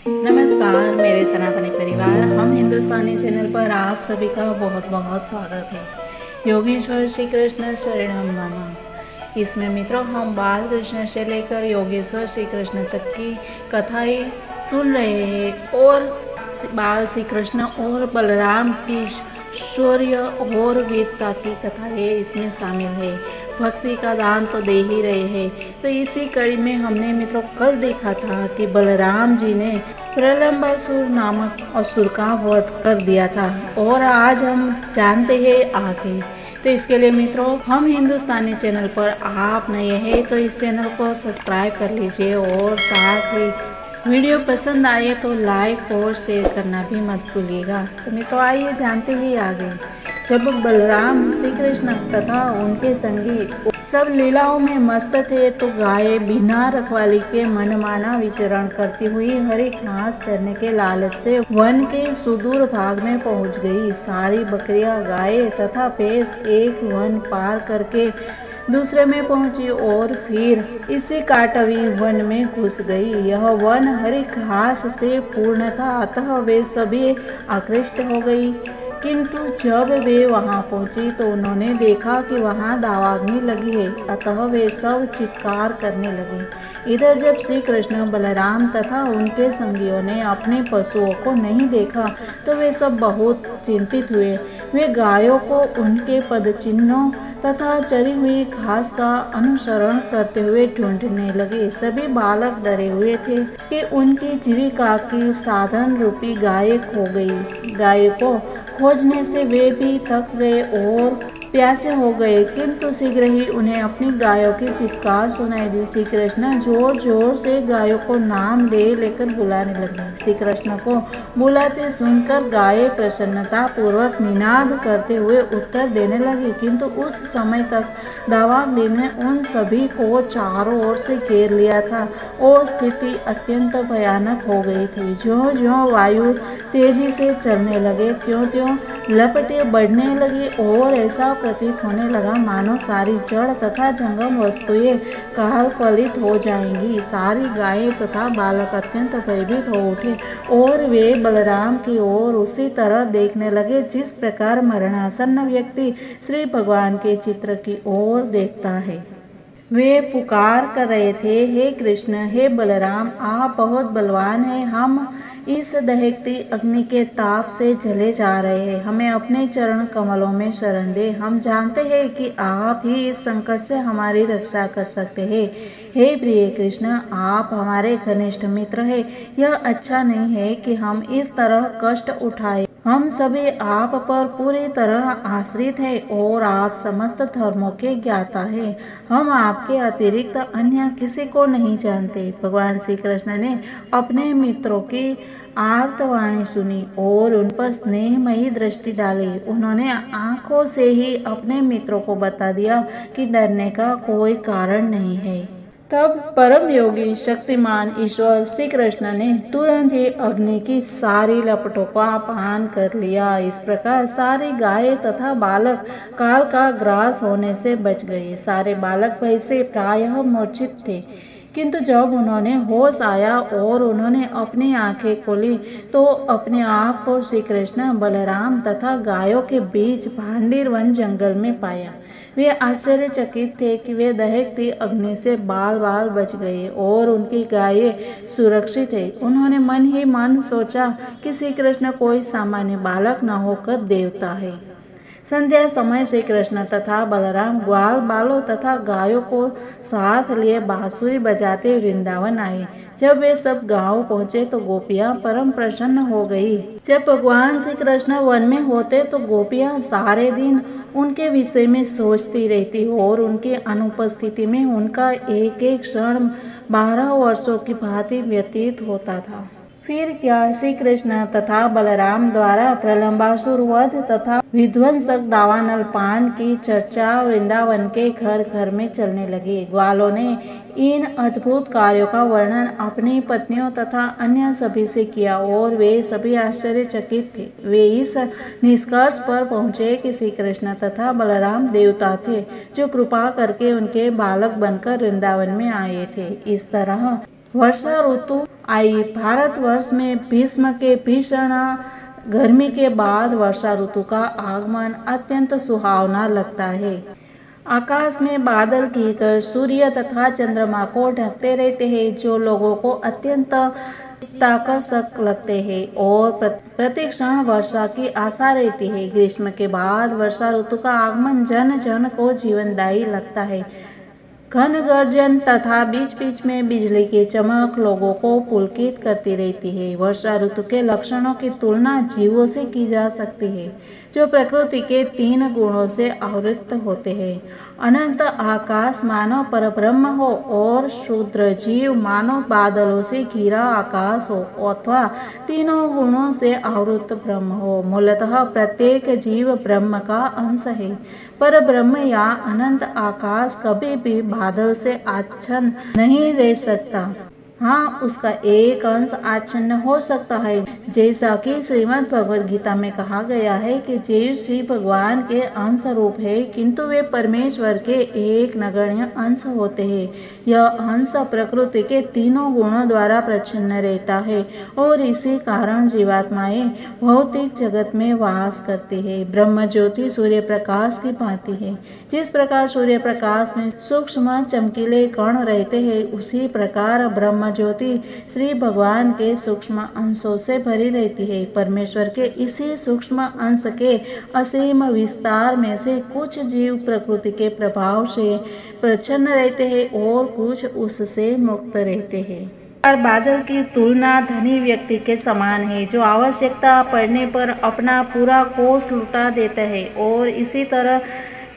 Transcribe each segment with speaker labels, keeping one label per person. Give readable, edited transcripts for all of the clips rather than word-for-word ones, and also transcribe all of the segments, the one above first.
Speaker 1: नमस्कार मेरे सनातनी परिवार, हम हिंदुस्तानी चैनल पर आप सभी का बहुत बहुत स्वागत है। योगेश्वर श्री कृष्ण शरणम नमः। इसमें मित्रों हम बाल कृष्ण से लेकर योगेश्वर श्री कृष्ण तक की कथाएं सुन रहे हैं और बाल श्री कृष्ण और बलराम की शौर्य और वीरता की कथाएं इसमें शामिल है। भक्ति का दान तो दे ही रहे हैं। तो इसी कड़ी में हमने मित्रों कल देखा था कि बलराम जी ने प्रलंबासुर नामक असुर का वध कर दिया था और आज हम जानते हैं आगे। तो इसके लिए मित्रों हम हिंदुस्तानी चैनल पर आप नए हैं तो इस चैनल को सब्सक्राइब कर लीजिए और साथ ही वीडियो पसंद आए तो लाइक और शेयर करना भी मत भूलिएगा। तो मित्रों आइए जानते ही आगे। जब बलराम श्री कृष्ण तथा उनके संगी सब लीलाओं में मस्त थे तो गाय बिना रखवाली के मनमाना विचरण करती हुई हरी घास चरने के लालच से वन के सुदूर भाग में पहुंच गई। सारी बकरियां, गाय तथा भैंस एक वन पार करके दूसरे में पहुंची और फिर इसी काटवी वन में घुस गई। यह वन हरी घास से पूर्ण था, अतः वे सभी आकृष्ट हो गई। किंतु जब वे वहां पहुंची तो उन्होंने देखा कि वहां दावाग्नि लगी है, अतः वे सब चित्कार करने लगे। इधर जब श्री कृष्ण, बलराम तथा उनके संगियों ने अपने पशुओं को नहीं देखा तो वे सब बहुत चिंतित हुए। वे गायों को उनके पदचिन्हों तथा चरी हुई घास का अनुसरण करते हुए ढूंढने लगे। सभी बालक डरे हुए थे कि उनकी जीविका की साधन रूपी गाय खो गई। गाय को खोजने से वे भी थक गए और प्यासे हो गए, किंतु शीघ्र ही उन्हें अपनी गायों की चित्कार सुनाई दी। श्री कृष्ण जोर जोर से गायों को नाम ले लेकर बुलाने लगे। श्री कृष्ण को बुलाते सुनकर गायें प्रसन्नता पूर्वक निनाद करते हुए उत्तर देने लगी, किंतु उस समय तक दावाग्नि ने उन सभी को चारों ओर से घेर लिया था और स्थिति अत्यंत भयानक हो गई थी। ज्यों ज्यों वायु तेजी से चलने लगे त्यों त्यों लपटें बढ़ने लगी और ऐसा प्रतीत होने लगा मानो सारी जड़ तथा जंगम वस्तुएं कालपलित हो जाएंगी। सारी गायें तथा बालक अत्यंत भयभीत हो उठे और वे बलराम की ओर उसी तरह देखने लगे जिस प्रकार मरणासन्न व्यक्ति श्री भगवान के चित्र की ओर देखता है। वे पुकार कर रहे थे, हे कृष्ण, हे बलराम, आप बहुत बलवान हैं। हम इस दहकती अग्नि के ताप से जले जा रहे हैं। हमें अपने चरण कमलों में शरण दे। हम जानते हैं कि आप ही इस संकट से हमारी रक्षा कर सकते हैं। हे प्रिय कृष्ण, आप हमारे घनिष्ठ मित्र हैं। यह अच्छा नहीं है कि हम इस तरह कष्ट उठाएं। हम सभी आप पर पूरी तरह आश्रित हैं और आप समस्त धर्मों के ज्ञाता हैं। हम आपके अतिरिक्त अन्य किसी को नहीं जानते। भगवान श्री कृष्ण ने अपने मित्रों की आर्तवाणी सुनी और उन पर स्नेहमयी दृष्टि डाली। उन्होंने आंखों से ही अपने मित्रों को बता दिया कि डरने का कोई कारण नहीं है। तब परम योगी शक्तिमान ईश्वर श्री कृष्ण ने तुरंत ही अग्नि की सारी लपटों का पान कर लिया। इस प्रकार सारी गायें तथा बालक काल का ग्रास होने से बच गए। सारे बालक भय से प्रायः मूर्छित थे, किंतु जब उन्होंने होश आया और उन्होंने अपनी आंखें खोली तो अपने आप को श्री कृष्ण, बलराम तथा गायों के बीच भांडीर वन जंगल में पाया। वे आश्चर्यचकित थे कि वे दहकती अग्नि से बाल बाल बच गए और उनकी गायें सुरक्षित है। उन्होंने मन ही मन सोचा कि श्री कृष्ण कोई सामान्य बालक न होकर देवता है। संध्या समय श्री कृष्ण तथा बलराम ग्वाल बालों तथा गायों को साथ लिए बांसुरी बजाते वृंदावन आए। जब वे सब गांव पहुंचे तो गोपियां परम प्रसन्न हो गई। जब भगवान श्री कृष्ण वन में होते तो गोपियां सारे दिन उनके विषय में सोचती रहती और उनकी अनुपस्थिति में उनका एक एक क्षण 12 वर्षों की भांति व्यतीत होता था। फिर क्या श्री कृष्ण तथा बलराम द्वारा प्रलंबासुर वध तथा विध्वंसक दावानल पान की चर्चा वृंदावन के घर घर में चलने लगी। ग्वालों ने इन अद्भुत कार्यों का वर्णन अपनी पत्नियों तथा अन्य सभी से किया और वे सभी आश्चर्यचकित थे। वे इस निष्कर्ष पर पहुंचे कि श्री कृष्ण तथा बलराम देवता थे जो कृपा करके उनके बालक बनकर वृंदावन में आए थे। इस तरह वर्षा ऋतु आई। भारतवर्ष में भीष्म के भीषण गर्मी के बाद वर्षा ऋतु का आगमन अत्यंत सुहावना लगता है। आकाश में बादल घिरकर सूर्य तथा चंद्रमा को ढकते रहते हैं, जो लोगों को अत्यंत आकर्षक लगते हैं और प्रति क्षण वर्षा की आशा रहती है। ग्रीष्म के बाद वर्षा ऋतु का आगमन जन जन को जीवनदायी लगता है। घन गर्जन तथा बीच बीच में बिजली की चमक लोगों को पुलकित करती रहती है। वर्षा ऋतु के लक्षणों की तुलना जीवों से की जा सकती है, जो प्रकृति के 3 गुणों से आवृत होते हैं। अनंत आकाश मानो परब्रह्म हो और शूद्र जीव मानो बादलों से घिरा आकाश हो अथवा तीनों गुणों से आवृत ब्रह्म हो। मूलतः प्रत्येक जीव ब्रह्म का अंश है। पर ब्रह्म या अनंत आकाश कभी भी बादल से आच्छन्न नहीं रह सकता। हाँ, उसका एक अंश आच्छन्न हो सकता है, जैसा कि श्रीमद् भगवद गीता में कहा गया है कि जीव श्री भगवान के अंश रूप है, किंतु वे परमेश्वर के एक नगण्य अंश होते हैं। यह अंश प्रकृति के तीनों गुणों द्वारा प्रच्छन्न रहता है और इसी कारण जीवात्माएं भौतिक जगत में वास करती है। ब्रह्म ज्योति सूर्य प्रकाश की भांति है। जिस प्रकार सूर्य प्रकाश में सूक्ष्म चमकीले कण रहते हैं, उसी प्रकार ब्रह्म ज्योति श्री भगवान के सूक्ष्म अंशों से भरी रहती है। परमेश्वर के इसी सूक्ष्म अंश के असीम विस्तार में से कुछ जीव प्रकृति के प्रभाव से प्रच्छन्न रहते हैं और कुछ उससे मुक्त रहते हैं। और बादल की तुलना धनी व्यक्ति के समान है, जो आवश्यकता पड़ने पर अपना पूरा कोष लुटा देता है, और इसी तरह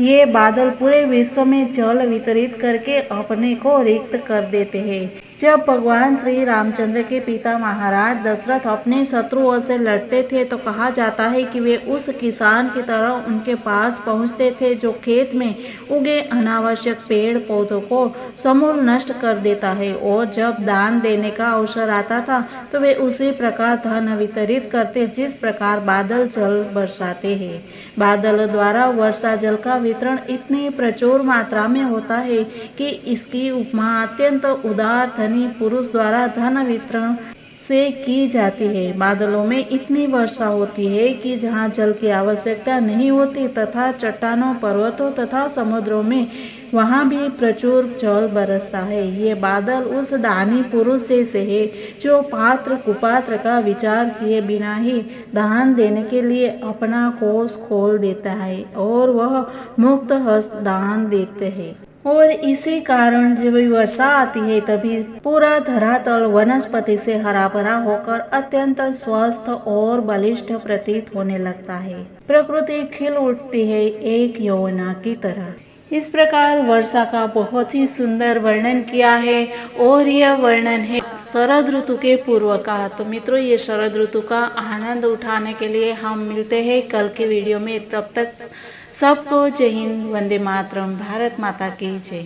Speaker 1: ये बादल पूरे विश्व में जल वितरित करके अपने को रिक्त कर देते हैं। जब भगवान श्री रामचंद्र के पिता महाराज दशरथ अपने शत्रुओं से लड़ते थे, तो कहा जाता है कि वे उस किसान की तरह उनके पास पहुंचते थे, जो खेत में उगे अनावश्यक पेड़ पौधों को समूल नष्ट कर देता है, और जब दान देने का अवसर आता था तो वे उसी प्रकार धन वितरित करते, जिस प्रकार बादल जल बरसाते हैं। बादल द्वारा वर्षा जल का वितरण इतनी प्रचुर मात्रा में होता है कि इसकी उपमा अत्यंत उदार धनी पुरुष द्वारा धन वितरण से की जाती है। बादलों में इतनी वर्षा होती है कि जहाँ जल की आवश्यकता नहीं होती तथा चट्टानों, पर्वतों तथा समुद्रों में वहाँ भी प्रचुर जल बरसता है। ये बादल उस दानी पुरुष से है, जो पात्र कुपात्र का विचार किए बिना ही दान देने के लिए अपना कोष खोल देता है, और वह मुक्त हस्त दान देते हैं। और इसी कारण जब वर्षा आती है, तभी पूरा धरातल वनस्पति से हरा भरा होकर अत्यंत स्वस्थ और बलिष्ठ प्रतीत होने लगता है। प्रकृति खिल उठती है एक यौवना की तरह। इस प्रकार वर्षा का बहुत ही सुंदर वर्णन किया है, और यह वर्णन है शरद ऋतु के पूर्व का। तो मित्रों, ये शरद ऋतु का आनंद उठाने के लिए हम मिलते हैं कल के वीडियो में। तब तक सबको जय हिंद, वंदे मातरम, भारत माता की जय।